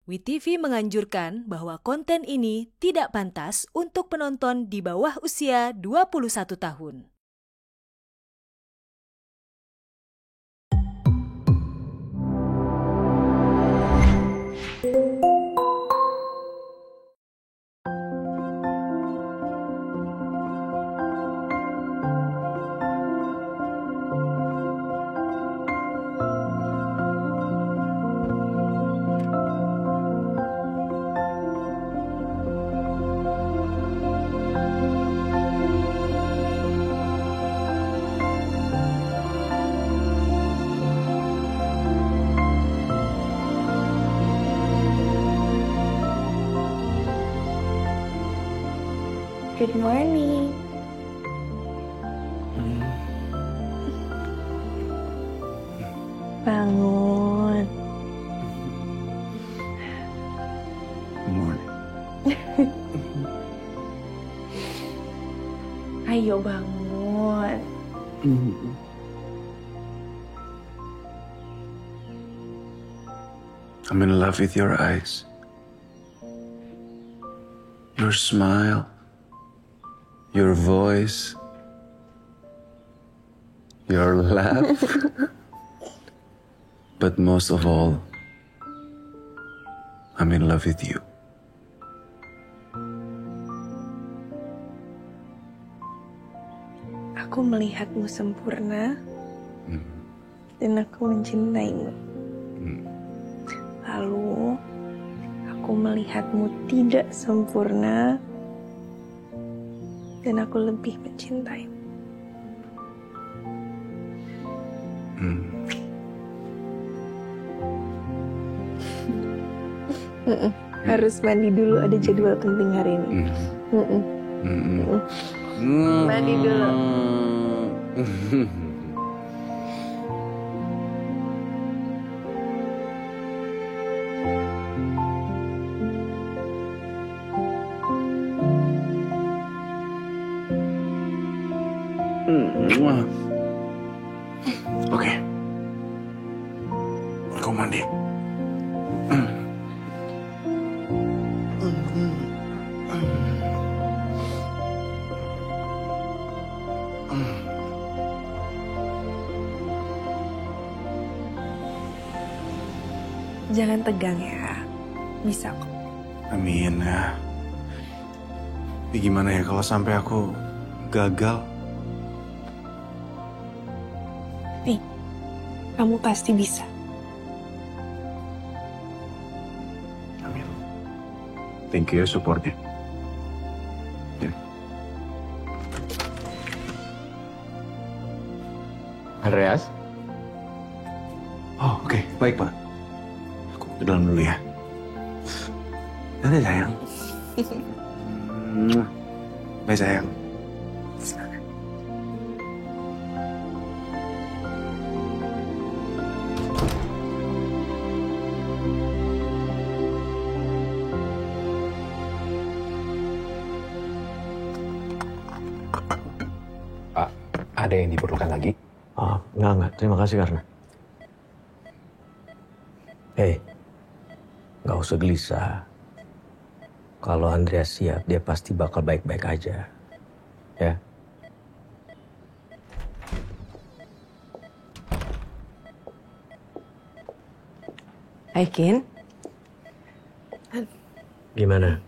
WeTV menganjurkan bahwa konten ini tidak pantas untuk penonton di bawah usia 21 tahun. Good morning. Bangun. Good morning. Ayo bangun. I'm in love with your eyes. Your smile. Your voice. Your laugh. But most of all, I'm in love with you. Aku melihatmu sempurna dan aku mencintaimu. Lalu aku melihatmu tidak sempurna dan aku lebih mencintaimu. Harus mandi dulu, ada jadwal penting hari ini. Mandi dulu. Oke. Aku mandi. Jangan tegang ya. Bisa kok. Amin ya. Tapi gimana ya kalau sampai aku gagal? Nih, kamu pasti bisa. Amin. Thank you ya supportnya. Ya. Andreas? Oh, oke. Baik, Pak. Aku ke dalam dulu ya. Dadah, sayang. Bye, sayang. Pak, ada yang diperlukan lagi? Oh, enggak. Terima kasih karena. Hei, nggak usah gelisah. Kalau Andreas siap, dia pasti bakal baik-baik aja. Ya. Hai, Kin. Gimana?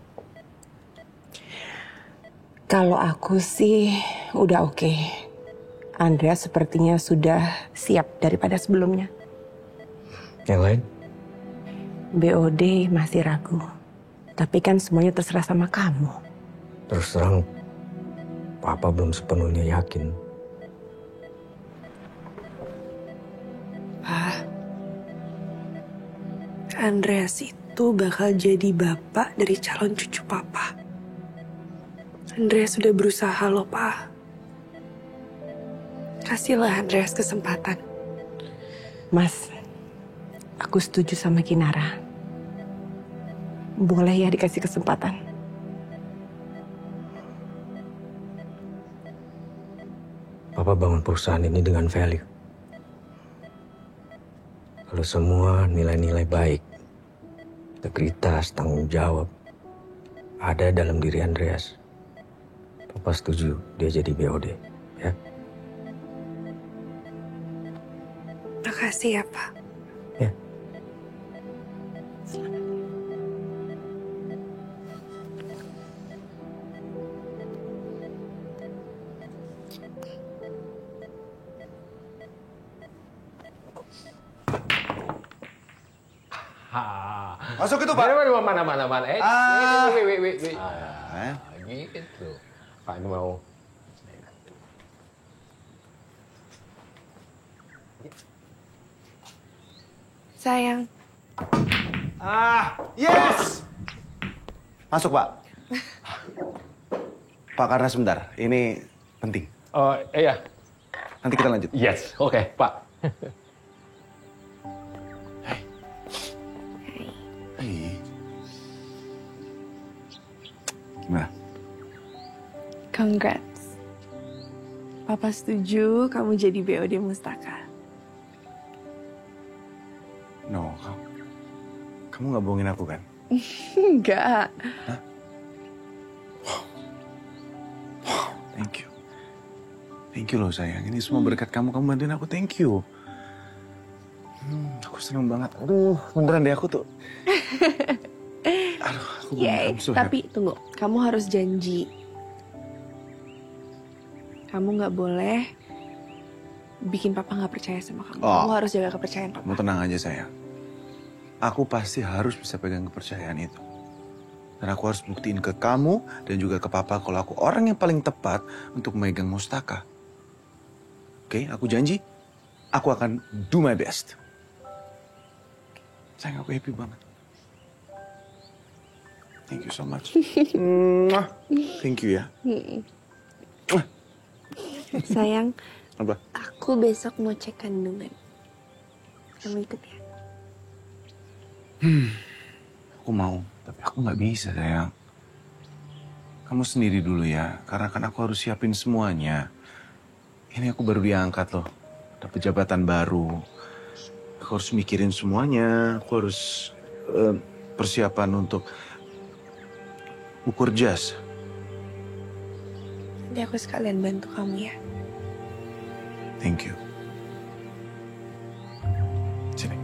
Kalau aku sih udah oke. Andrea sepertinya sudah siap daripada sebelumnya. Yang lain? BOD masih ragu. Tapi kan semuanya terserah sama kamu. Terus terang, Papa belum sepenuhnya yakin. Pak, Andreas itu bakal jadi bapak dari calon cucu Papa. Andreas sudah berusaha loh, Pak. Kasihlah Andreas kesempatan. Mas, aku setuju sama Kinara. Boleh ya dikasih kesempatan. Papa bangun perusahaan ini dengan value. Kalau semua nilai-nilai baik, integritas, tanggung jawab ada dalam diri Andreas. Papa setuju dia jadi BOD, ya. Makasih ya, Pak. Ya. Masuk itu, Pak. Mana. Wait. Gitu. Pak ini mau. Sayang. Yes! Masuk, Pak. Pak, karena sebentar. Ini penting. Oh, iya. Nanti kita lanjut. Yes. Oke, Pak. Hai. Gimana? Congrats. Papa setuju kamu jadi BOD Mustaka. No, kamu nggak bohongin aku kan? Enggak. Hah? Thank you. Thank you loh sayang. Ini semua berkat kamu bantuin aku. Thank you. Aku seneng banget. Aduh, beneran deh aku tuh. Aduh, aku beneran so happy. Tapi tunggu, kamu harus janji. Kamu nggak boleh bikin papa nggak percaya sama kamu. Oh. Kamu harus jaga kepercayaan papa. Kamu tenang aja sayang. Aku pasti harus bisa pegang kepercayaan itu. Dan aku harus buktiin ke kamu dan juga ke papa kalau aku orang yang paling tepat untuk memegang Mustaka. Oke, aku janji. Aku akan do my best. Sayang, aku happy banget. Thank you so much. Thank you ya. Sayang, Apa? aku besok mau cek kandungan. Kamu ikut ya? Aku mau, tapi aku nggak bisa sayang. Kamu sendiri dulu ya, karena kan aku harus siapin semuanya. Ini aku baru diangkat loh, dapet jabatan baru. Aku harus mikirin semuanya, aku harus persiapan untuk ukur jas. Nanti aku sekalian bantu kamu ya. Thank you. Sini.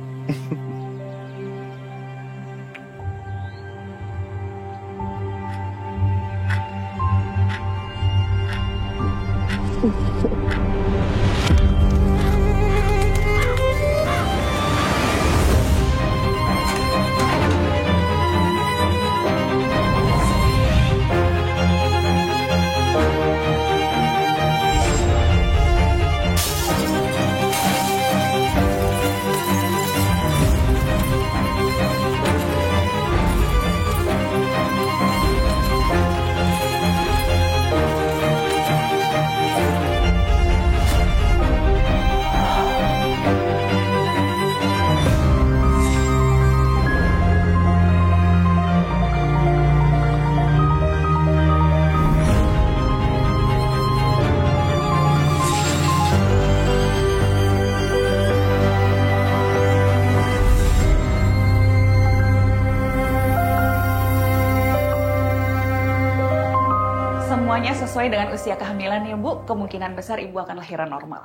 Semuanya sesuai dengan usia kehamilan ya Bu, kemungkinan besar Ibu akan lahiran normal.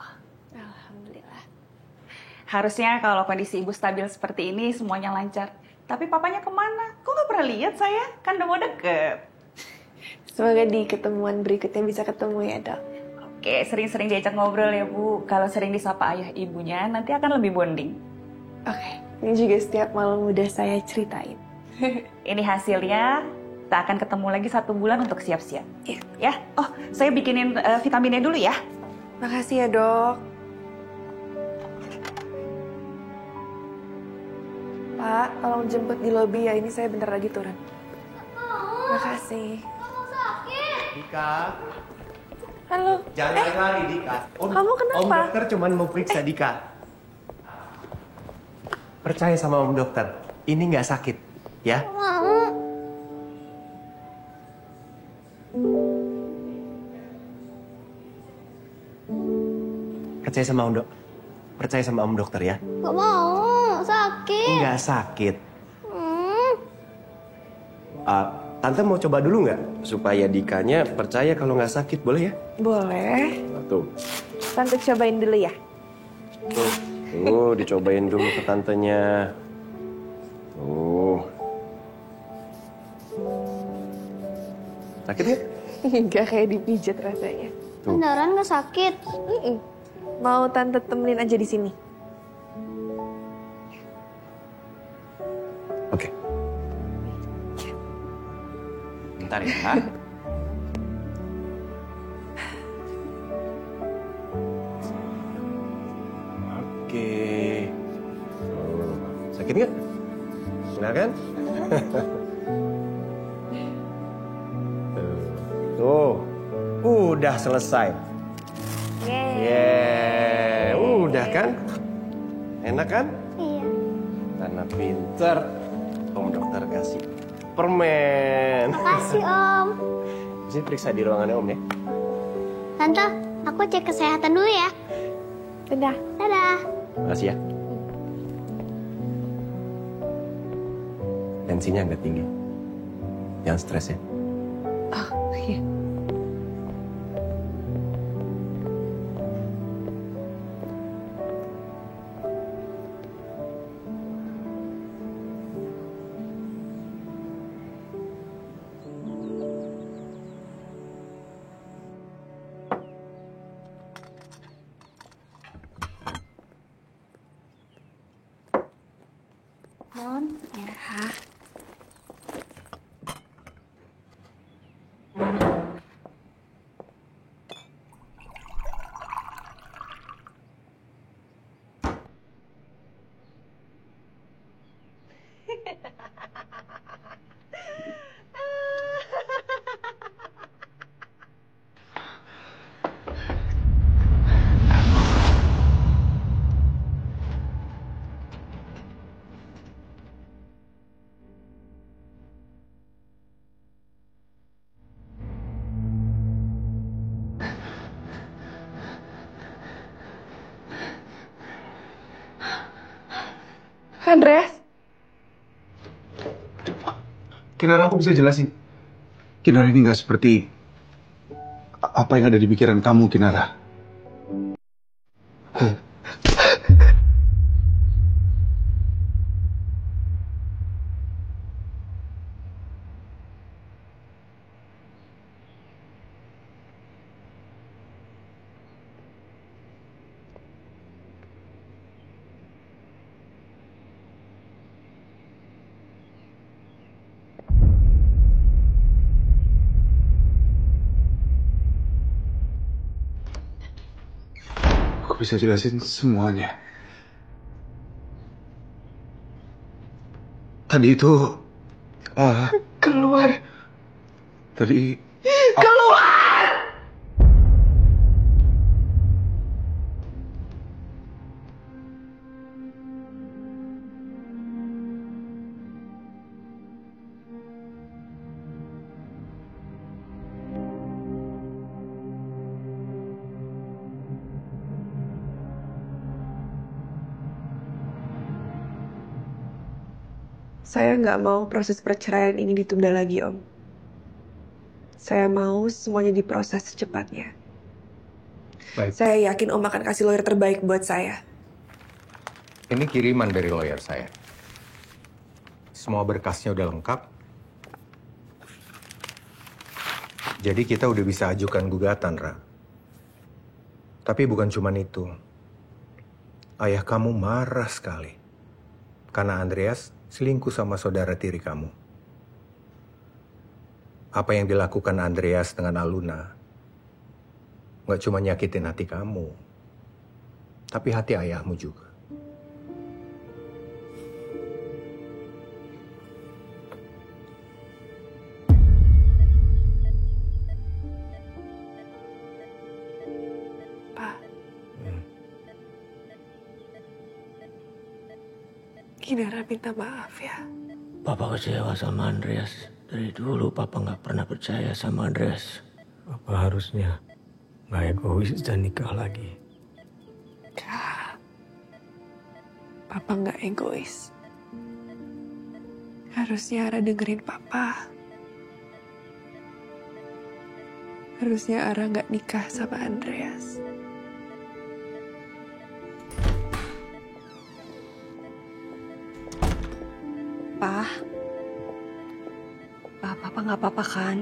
Alhamdulillah. Harusnya kalau kondisi Ibu stabil seperti ini semuanya lancar. Tapi papanya kemana? Kok nggak pernah lihat saya? Kan udah mau deket. Semoga di ketemuan berikutnya bisa ketemu ya, Dok. Oke, sering-sering diajak ngobrol ya Bu. Kalau sering disapa ayah ibunya nanti akan lebih bonding. Oke, ini juga setiap malam udah saya ceritain. Ini hasilnya. Kita akan ketemu lagi 1 bulan untuk siap-siap. Iya. Ya. Oh, saya bikinin vitaminnya dulu ya. Makasih ya, Dok. Pak, tolong jemput di lobi ya. Ini saya bentar lagi turun. Makasih. Dika, Halo. jangan lari-lari Dika. Kamu kenapa? Om dokter cuma mau periksa Dika. Percaya sama om dokter, ini nggak sakit, ya? Percaya sama om dok. Percaya sama om dokter ya. Gak mau, sakit. Nggak sakit. Tante mau coba dulu nggak? Supaya Dikanya percaya kalau nggak sakit, boleh ya? Boleh. Tuh. Tante cobain dulu ya. Tuh, dicobain dulu ke tantenya. Tuh. Sakit nggak? Enggak kayak dipijat rasanya. Beneran nggak sakit? Mau tante temenin aja di sini. Oke. Bentar ya. Oke. Sakit nggak? Enggak kan? Tuh. Udah selesai. Yeay. Udah kan? Enak kan? Iya. Karena pinter, Om dokter kasih permen. Makasih Om. Bisa periksa di ruangannya Om ya. Tante, aku cek kesehatan dulu ya. Udah. Dadah. Makasih ya. Tensinya agak tinggi. Jangan stres ya. Oh, iya. Non, ya. Andreas, Kinara, aku bisa jelasin. Kinara ini nggak seperti apa yang ada di pikiran kamu, Kinara. Aku bisa jelasin semuanya. Tadi itu... keluar. Tadi... Saya nggak mau proses perceraian ini ditunda lagi, Om. Saya mau semuanya diproses secepatnya. Baik. Saya yakin Om akan kasih lawyer terbaik buat saya. Ini kiriman dari lawyer saya. Semua berkasnya udah lengkap. Jadi kita udah bisa ajukan gugatan, Ra. Tapi bukan cuma itu. Ayah kamu marah sekali. Karena Andreas selingkuh sama saudara tiri kamu. Apa yang dilakukan Andreas dengan Aluna nggak cuma nyakitin hati kamu, tapi hati ayahmu juga. Pak. Kinara minta maaf ya. Papa kecewa sama Andreas. Dari dulu Papa nggak pernah percaya sama Andreas. Papa harusnya nggak egois dan nikah lagi. Papa nggak egois. Harusnya Ara dengerin Papa. Harusnya Ara nggak nikah sama Andreas. Papa nggak apa-apa kan?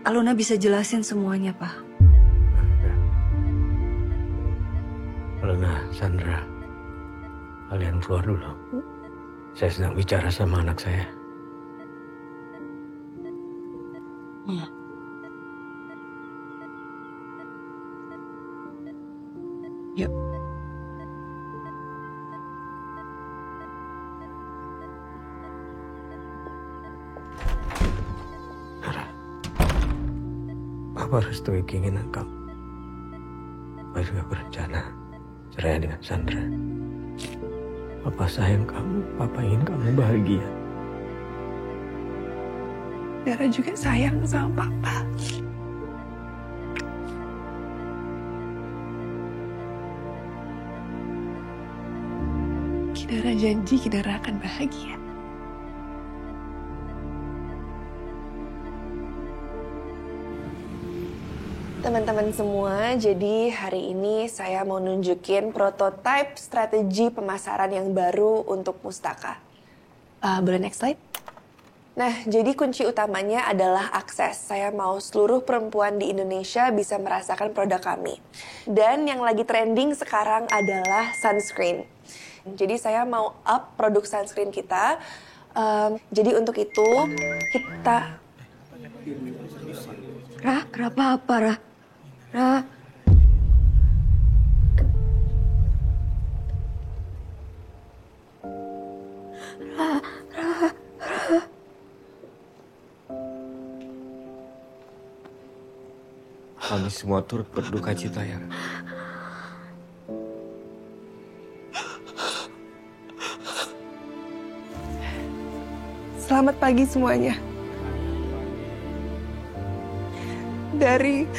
Alona bisa jelasin semuanya, Pak. Alona, Sandra, kalian keluar dulu. Saya sedang bicara sama anak saya. Iya. Yuk. Papa restui keinginan kamu. Papa juga berencana cerai dengan Sandra. Papa sayang kamu, Papa ingin kamu bahagia. Dara juga sayang sama Papa. Kidara janji Kidara akan bahagia. Teman-teman semua, jadi hari ini saya mau nunjukin prototipe strategi pemasaran yang baru untuk Mustaka. Boleh next slide? Nah, jadi kunci utamanya adalah akses. Saya mau seluruh perempuan di Indonesia bisa merasakan produk kami. Dan yang lagi trending sekarang adalah sunscreen. Jadi saya mau up produk sunscreen kita. Jadi untuk itu kita... Rah, kenapa apa, Rah? Rah. Kami semua turut berduka cita ya. Selamat pagi semuanya. Dari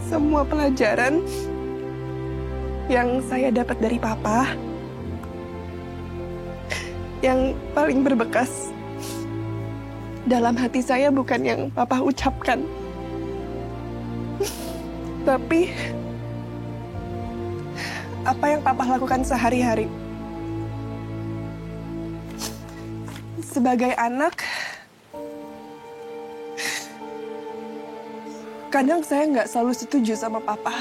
semua pelajaran yang saya dapat dari Papa, yang paling berbekas dalam hati saya bukan yang Papa ucapkan, tapi apa yang Papa lakukan sehari-hari. Sebagai anak, kadang saya nggak selalu setuju sama Papa.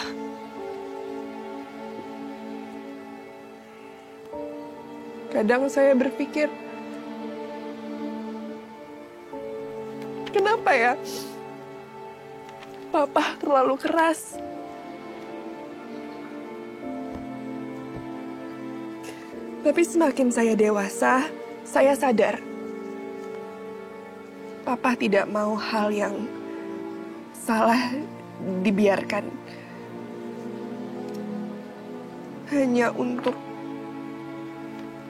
Kadang saya berpikir, kenapa ya Papa terlalu keras? Tapi semakin saya dewasa, saya sadar Papa tidak mau hal yang salah dibiarkan hanya untuk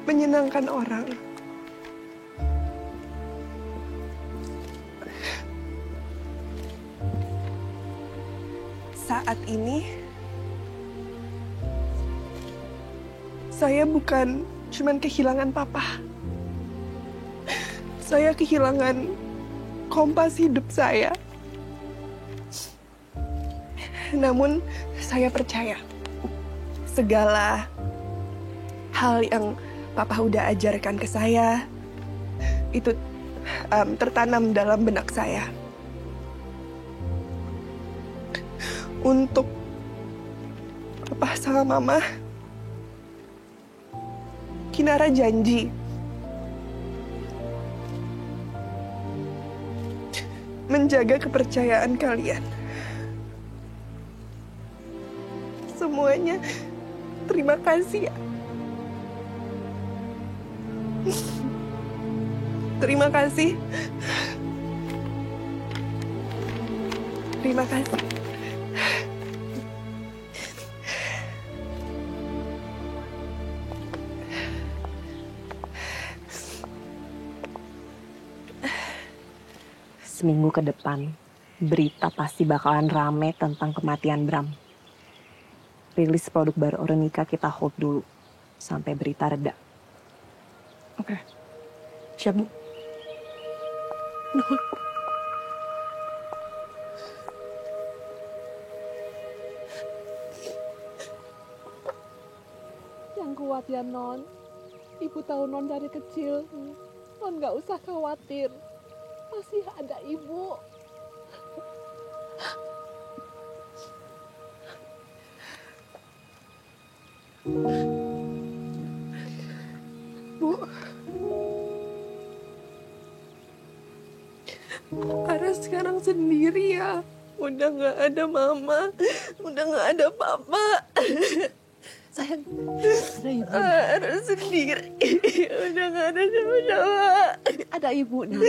menyenangkan orang. Saat ini, saya bukan cuman kehilangan Papa. Saya kehilangan kompas hidup saya. Namun, saya percaya segala hal yang Papa udah ajarkan ke saya, itu tertanam dalam benak saya. Untuk Papa sama Mama, Kinara janji menjaga kepercayaan kalian. Semuanya, terima kasih ya. Terima kasih. Terima kasih. Seminggu ke depan, berita pasti bakalan rame tentang kematian Bram. Rilis produk baru Orenica kita hold dulu, sampai berita reda. Oke. Siap, Bu? kuat ya, Non. Ibu tahu Non dari kecil. Non nggak usah khawatir. Masih ada Ibu. Bu, Ara sekarang sendiri ya. Udah nggak ada mama, udah nggak ada papa. Sayang, ada ibu. Ara sendiri, udah nggak ada siapa-siapa. Ada ibu, Nah.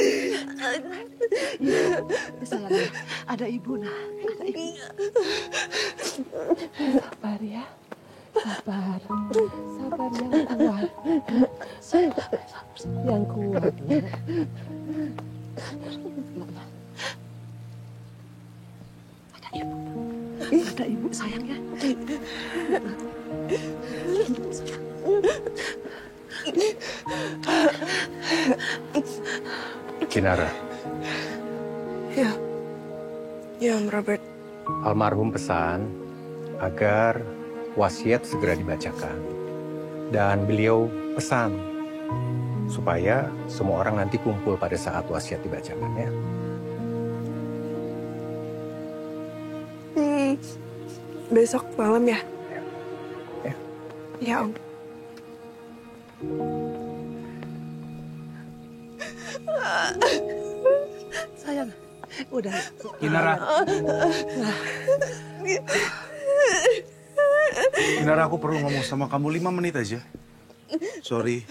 Ya, sayang, ada ibu, Nah. Ada ibu. Sabar ya. Sabar. Sabar yang kuat. Sabar. Yang kuat. Ada ibu. Ada ibu sayang ya. Kinara. Ya. Ya, Om Robert. Almarhum pesan agar wasiat segera dibacakan. Dan beliau pesan supaya semua orang nanti kumpul pada saat wasiat dibacakan ya. Besok malam ya? Ya. Ya, Om. Sayang, udah. Kinara. Kinara, aku perlu ngomong sama kamu 5 menit aja. Sorry.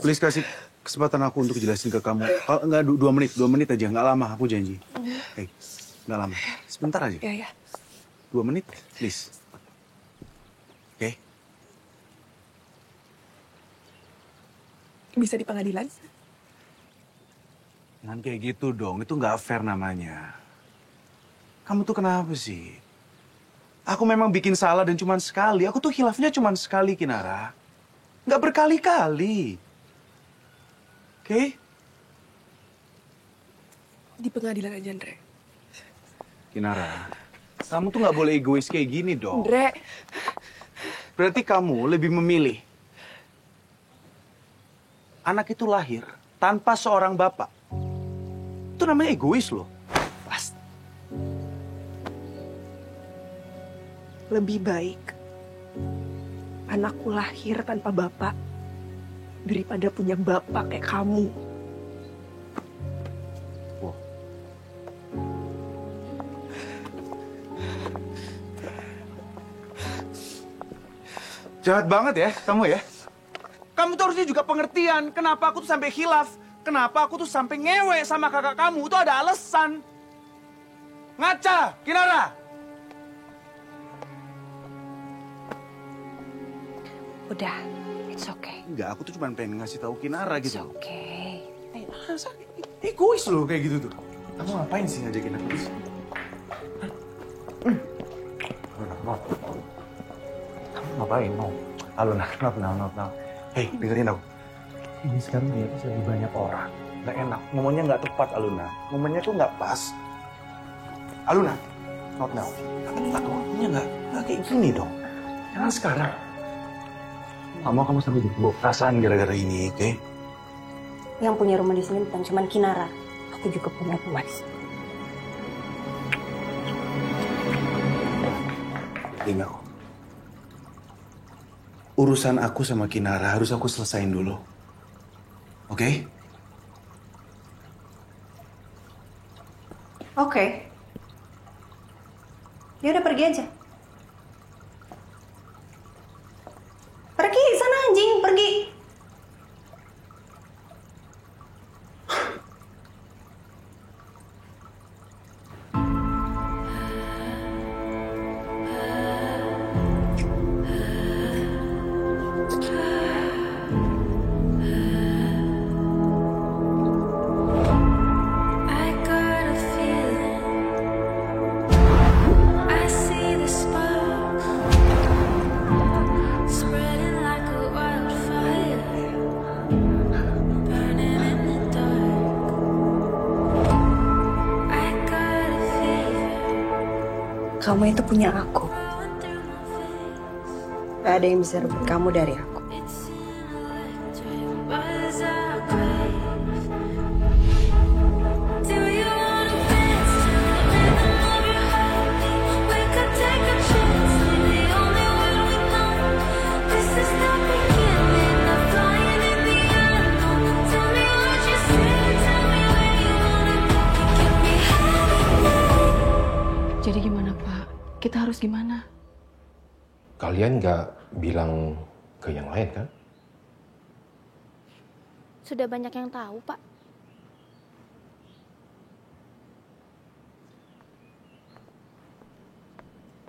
Please kasih kesempatan aku untuk jelasin ke kamu. Enggak, 2 menit. 2 menit aja. Nggak lama, aku janji. Hey, nggak lama. Sebentar aja. Ya. 2 menit, please. Oke? Bisa di pengadilan? Jangan kayak gitu dong. Itu nggak fair namanya. Kamu tuh kenapa sih? Aku memang bikin salah dan cuman sekali. Aku tuh khilafnya cuman sekali, Kinara. Nggak berkali-kali. Oke? Di pengadilan aja, Andre. Kinara, kamu tuh nggak boleh egois kayak gini dong. Andre. Berarti kamu lebih memilih anak itu lahir tanpa seorang bapak. Itu namanya egois loh. Lebih baik anakku lahir tanpa bapak daripada punya bapak kayak kamu. Wow. Jahat banget ya kamu ya. Kamu tuh harusnya juga pengertian. Kenapa aku tuh sampai khilaf? Kenapa aku tuh sampai ngewe sama kakak kamu? Itu ada alasan. Ngaca, Kinara. Udah, it's okay. Enggak, aku tuh cuma pengen ngasih tahu Kinara gitu. It's okay. Masa egois loh kayak gitu tuh. Kamu ngapain sih ngajakin aku di sini? Kamu ngapain, no? Aluna, no. Hei, dengerin aku. Ini sekarang dia tuh lagi banyak orang. Nggak enak. Ngomongnya nggak tepat, Aluna. Ngomongnya tuh nggak pas. Aluna, not now. Ngomongnya nggak kayak gini dong. Jangan sekarang. Kamu sampai dibawa perasaan gara-gara ini, oke? Yang punya rumah di sini bukan cuma Kinara. Aku juga punya rumah di sini. Dengar aku. Urusan aku sama Kinara harus aku selesain dulu. Oke? Oke. Ya udah pergi aja. Pergi sana anjing, pergi. Kamu itu punya aku. Gak ada yang bisa rebut kamu dari aku. Jadi gimana, Pak? Kita harus gimana? Kalian nggak bilang ke yang lain kan? Sudah banyak yang tahu, Pak.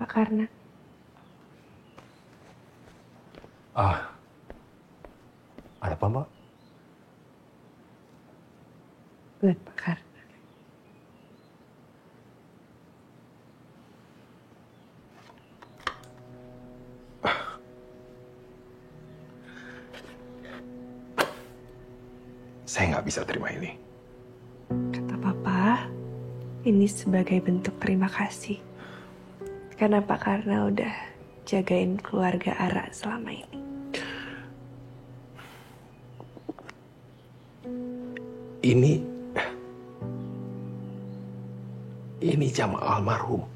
Pak Karna. Ada apa, Mbak? Buat Pak Karna. Saya nggak bisa terima ini. Kata Papa, ini sebagai bentuk terima kasih. Karena Pak Karna udah jagain keluarga Ara selama ini. Ini jam almarhum.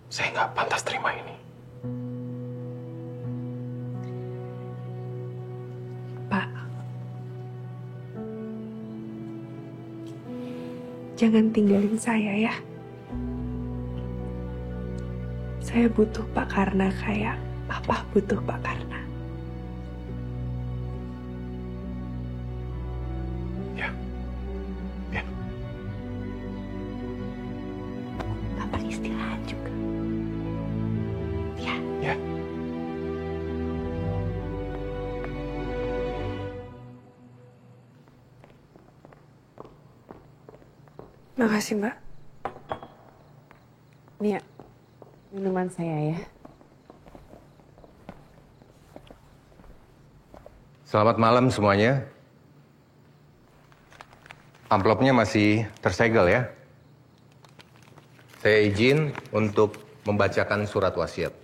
Saya nggak pantas terima ini. Pak, jangan tinggalin saya ya. Saya butuh Pak Karna kayak Papa butuh Pak Karna. Ya. Ya. Papa istirahat juga. Ya. Ya. Makasih, Mbak. Nih ya, minuman saya ya. Selamat malam semuanya. Amplopnya masih tersegel ya. Saya izin untuk membacakan surat wasiat.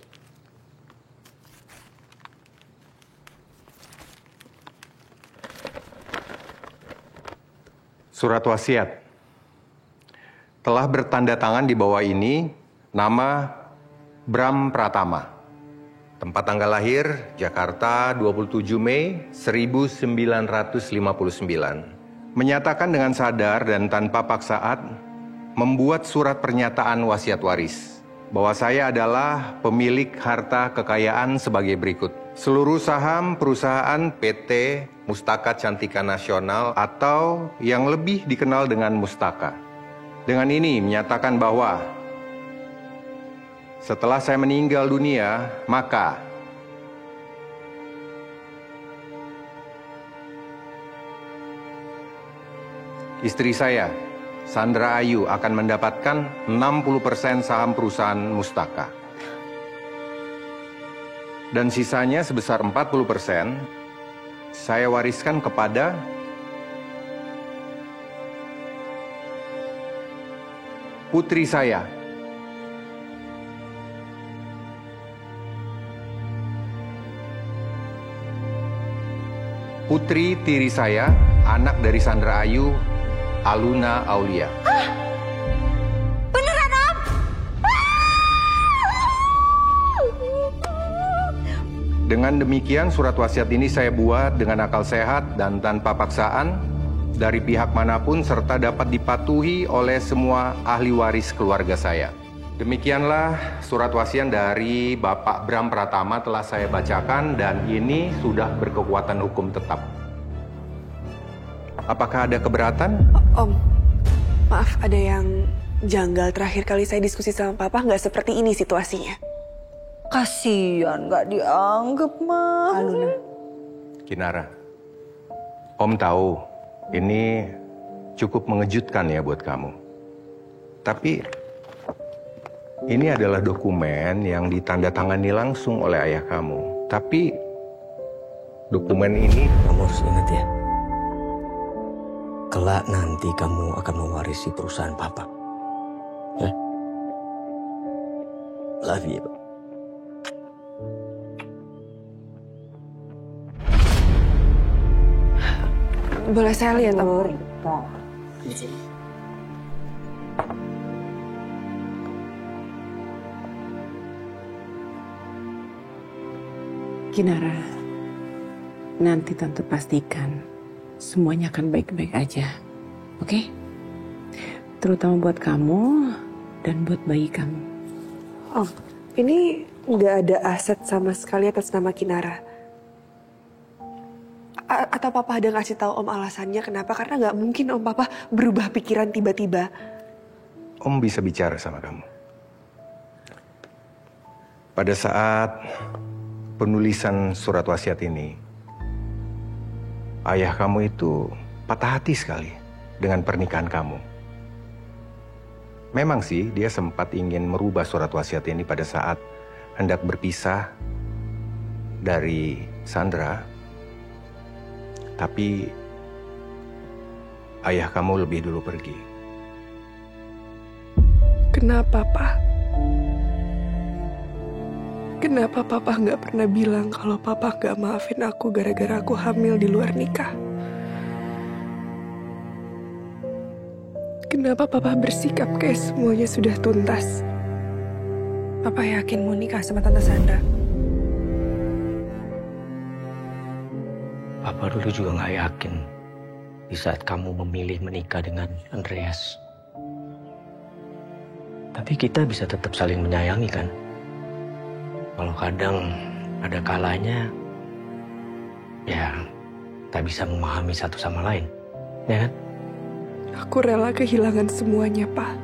Surat wasiat. Telah bertanda tangan di bawah ini nama Bram Pratama. Tempat tanggal lahir Jakarta 27 Mei 1959. Menyatakan dengan sadar dan tanpa paksaan membuat surat pernyataan wasiat waris bahwa saya adalah pemilik harta kekayaan sebagai berikut. Seluruh saham perusahaan PT Mustaka Cantika Nasional atau yang lebih dikenal dengan Mustaka. Dengan ini menyatakan bahwa setelah saya meninggal dunia, maka istri saya, Sandra Ayu, akan mendapatkan 60% saham perusahaan Mustaka. Dan sisanya sebesar 40% saya wariskan kepada putri saya. Putri tiri saya, anak dari Sandra Ayu, Aluna Aulia. Beneran, Om? Dengan demikian, surat wasiat ini saya buat dengan akal sehat dan tanpa paksaan dari pihak manapun serta dapat dipatuhi oleh semua ahli waris keluarga saya. Demikianlah surat wasiat dari Bapak Bram Pratama telah saya bacakan dan ini sudah berkekuatan hukum tetap. Apakah ada keberatan? Om, maaf ada yang janggal. Terakhir kali saya diskusi sama Papa nggak seperti ini situasinya. Kasian nggak dianggap, mah. Aluna. Kinara, Om tahu ini cukup mengejutkan ya buat kamu. Tapi ini adalah dokumen yang ditandatangani langsung oleh ayah kamu. Tapi dokumen ini kamu harus ingat ya. Kelak nanti kamu akan mewarisi perusahaan Papa. Ya? Love you. Boleh saya lihat, Om? Kinara, nanti Tante pastikan semuanya akan baik-baik aja, oke? Terutama buat kamu dan buat bayi kamu. Om, ini nggak ada aset sama sekali atas nama Kinara. Atau Papa ada ngasih tahu Om alasannya kenapa? Karena nggak mungkin Om Papa berubah pikiran tiba-tiba. Om bisa bicara sama kamu. Pada saat penulisan surat wasiat ini, ayah kamu itu patah hati sekali dengan pernikahan kamu. Memang sih dia sempat ingin merubah surat wasiat ini pada saat hendak berpisah dari Sandra. Tapi ayah kamu lebih dulu pergi. Kenapa, Pak? Kenapa Papa nggak pernah bilang kalau Papa nggak maafin aku gara-gara aku hamil di luar nikah? Kenapa Papa bersikap kayak semuanya sudah tuntas? Papa yakin mau nikah sama Tante Sandra? Papa dulu juga nggak yakin di saat kamu memilih menikah dengan Andreas. Tapi kita bisa tetap saling menyayangi kan? Kalau kadang ada kalanya, ya tak bisa memahami satu sama lain, ya kan? Aku rela kehilangan semuanya, Pak.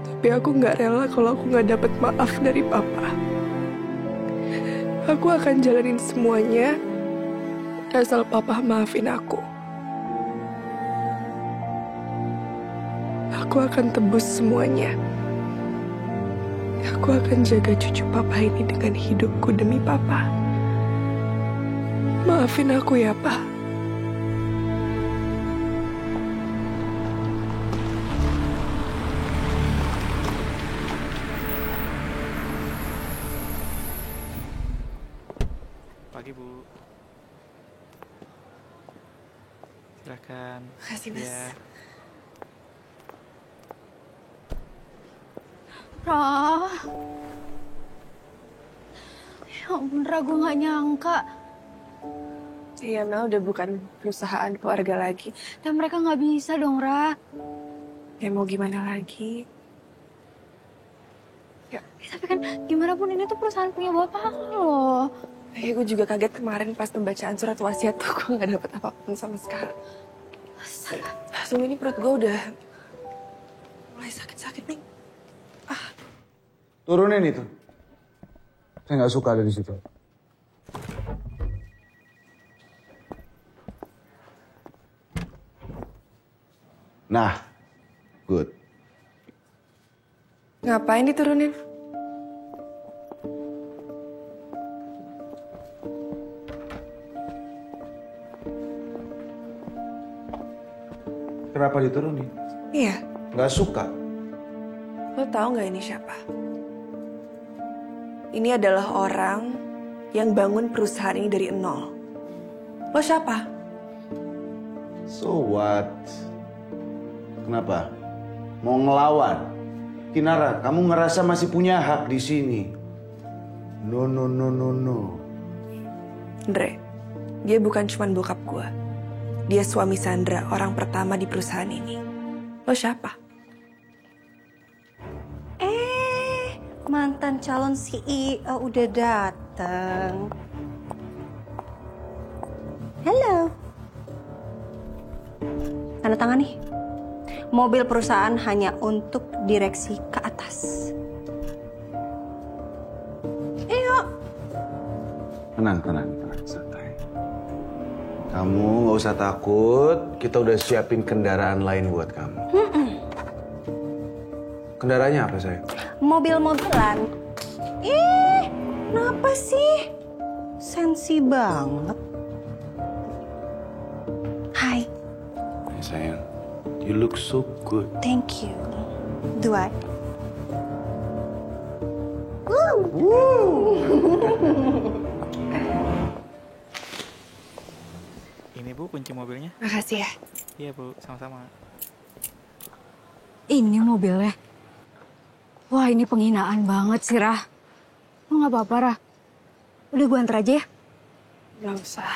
Tapi aku nggak rela kalau aku nggak dapat maaf dari Papa. Aku akan jalanin semuanya asal Papa maafin aku. Aku akan tebus semuanya. Aku akan jaga cucu Papa ini dengan hidupku demi Papa. Maafin aku ya, Pak. Pagi, Bu. Silakan. Makasih, Mas. Ya. Ra. Ya ampun, Ra, gue gak nyangka. Iya, Mel udah bukan perusahaan keluarga lagi. Dan mereka gak bisa dong, Ra. Ya mau gimana lagi? Ya, tapi kan gimana pun ini tuh perusahaan punya bapak lo. Ya, gue juga kaget kemarin pas pembacaan surat wasiat tuh gue gak dapet apapun sama sekali. Langsung ini perut gue udah mulai sakit-sakit nih. Turunin itu. Saya nggak suka ada di situ. Nah, good. Ngapain diturunin? Kenapa diturunin? Iya. Nggak suka. Lo tahu nggak ini siapa? Ini adalah orang yang bangun perusahaan ini dari nol. Lo siapa? So what? Kenapa? Mau ngelawan? Kinara, kamu ngerasa masih punya hak di sini. No. Andre, dia bukan cuma bokap gue. Dia suami Sandra, orang pertama di perusahaan ini. Lo siapa? Mantan calon CEO udah dateng. Halo. Tanda tangan nih. Mobil perusahaan hanya untuk direksi ke atas. Yuk. Tenang, santai. Kamu nggak usah takut, kita udah siapin kendaraan lain buat kamu. Kendaraannya apa, sayang? Mobil-mobilan. Kenapa sih? Sensi banget. Hai. Hey, sayang, you look so good. Thank you. Do I? Ini Bu kunci mobilnya. Makasih ya. Iya Bu, sama-sama. Ini mobilnya. Wah, ini penghinaan banget sih, Rah. Lu nggak apa-apa, Rah. Udah gue antar aja ya. Nggak usah.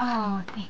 Oh, nih.